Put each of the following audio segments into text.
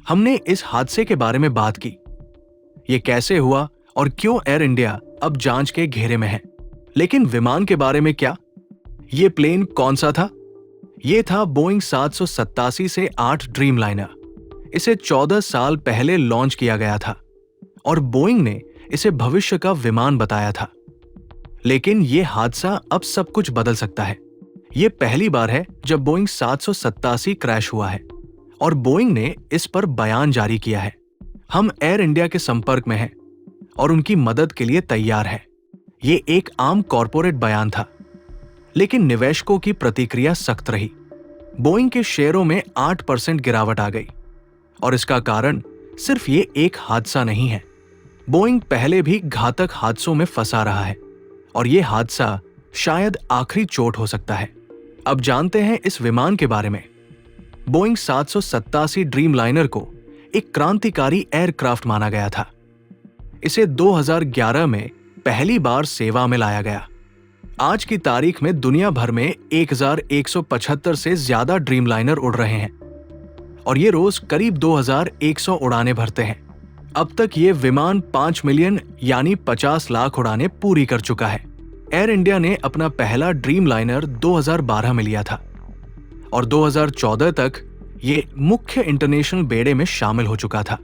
हमने इस हादसे के बारे में बात की, ये कैसे हुआ और क्यों एयर इंडिया अब जांच के घेरे में है। लेकिन विमान के बारे में क्या? ये प्लेन कौन सा था? ये था बोइंग 787 से 8 ड्रीमलाइनर। इसे 14 साल पहले लॉन्च किया गया था और बोइंग ने इसे भविष्य का विमान बताया था। लेकिन यह हादसा अब सब कुछ बदल सकता है। यह पहली बार है जब बोइंग 787 क्रैश हुआ है और बोइंग ने इस पर बयान जारी किया है। हम एयर इंडिया के संपर्क में हैं और उनकी मदद के लिए तैयार हैं। ये एक आम कॉरपोरेट बयान था, लेकिन निवेशकों की प्रतिक्रिया सख्त रही। बोइंग के शेयरों में 8% गिरावट आ गई और इसका कारण सिर्फ ये एक हादसा नहीं है। बोइंग पहले भी घातक हादसों में फंसा रहा है और ये हादसा शायद आखिरी चोट हो सकता है। अब जानते हैं इस विमान के बारे में। बोइंग 787 ड्रीमलाइनर को एक क्रांतिकारी एयरक्राफ्ट माना गया था। इसे 2011 में पहली बार सेवा में लाया गया। आज की तारीख में दुनिया भर में 1175 से ज्यादा ड्रीमलाइनर उड़ रहे हैं और ये रोज करीब 2100 उड़ानें भरते हैं। अब तक ये विमान 5 मिलियन यानी 50 लाख उड़ानें पूरी कर चुका है। एयर इंडिया ने अपना पहला ड्रीमलाइनर 2012 में लिया था और 2014 तक ये मुख्य इंटरनेशनल बेड़े में शामिल हो चुका था।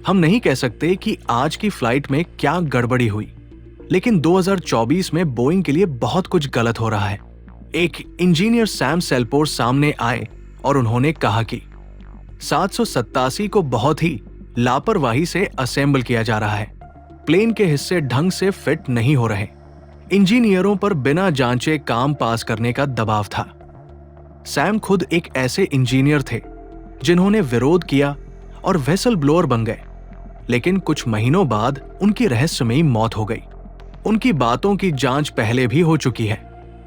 हम नहीं कह सकते कि आज की फ्लाइट में क्या गड़बड़ी हुई, लेकिन 2024 में बोइंग के लिए बहुत कुछ गलत हो रहा है। एक इंजीनियर सैम सेल्पोर सामने आए और उन्होंने कहा कि 787 को बहुत ही लापरवाही से असेंबल किया जा रहा है। प्लेन के हिस्से ढंग से फिट नहीं हो रहे। इंजीनियरों पर बिना जांचे काम पास करने का दबाव था। सैम खुद एक ऐसे इंजीनियर थे जिन्होंने विरोध किया और व्हिसल ब्लोअर बन गए, लेकिन कुछ महीनों बाद उनकी रहस्यमयी मौत हो गई। उनकी बातों की जांच पहले भी हो चुकी है।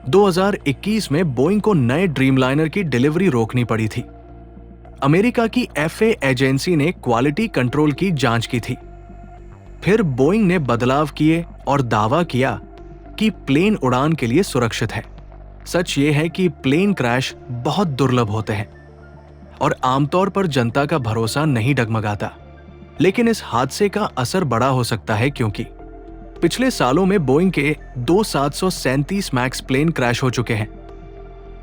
2021 में बोइंग को नए ड्रीमलाइनर की डिलीवरी रोकनी पड़ी थी। अमेरिका की FAA एजेंसी ने क्वालिटी कंट्रोल की जांच की थी। फिर बोइंग ने बदलाव किए और दावा किया कि प्लेन उड़ान के लिए सुरक्षित है। सच ये है कि प्लेन क्रैश बहुत दुर्लभ होते हैं और आमतौर पर जनता का भरोसा नहीं डगमगाता, लेकिन इस हादसे का असर बड़ा हो सकता है क्योंकि पिछले सालों में बोइंग के 2 737 मैक्स प्लेन क्रैश हो चुके हैं,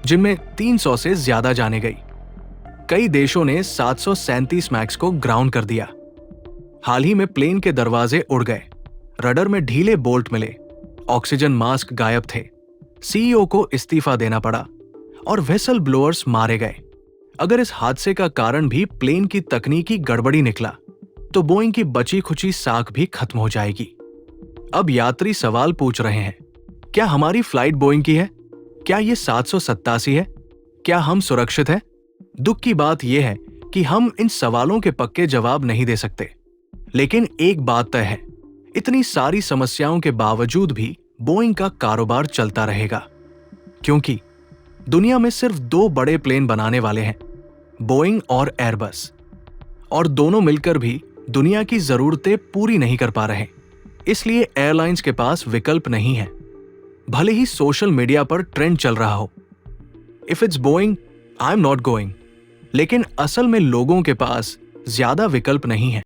जिनमें 300 से ज्यादा जाने गई। कई देशों ने 737 मैक्स को ग्राउंड कर दिया। हाल ही में प्लेन के दरवाजे उड़ गए, रडर में ढीले बोल्ट मिले, ऑक्सीजन मास्क गायब थे, CEO को इस्तीफा देना पड़ा और व्हिसल ब्लोअर्स मारे गए। अगर इस हादसे का कारण भी प्लेन की तकनीकी गड़बड़ी निकला तो बोइंग की बची खुची साख भी खत्म हो जाएगी। अब यात्री सवाल पूछ रहे हैं, क्या हमारी फ्लाइट बोइंग की है? क्या ये 787 है? क्या हम सुरक्षित हैं? दुख की बात यह है कि हम इन सवालों के पक्के जवाब नहीं दे सकते, लेकिन एक बात तय है, इतनी सारी समस्याओं के बावजूद भी बोइंग का कारोबार चलता रहेगा, क्योंकि दुनिया में सिर्फ 2 बड़े प्लेन बनाने वाले हैं, बोइंग और एयरबस, और दोनों मिलकर भी दुनिया की जरूरतें पूरी नहीं कर पा रहे। इसलिए एयरलाइंस के पास विकल्प नहीं है, भले ही सोशल मीडिया पर ट्रेंड चल रहा हो, if it's Boeing I am not going. लेकिन असल में लोगों के पास ज्यादा विकल्प नहीं है।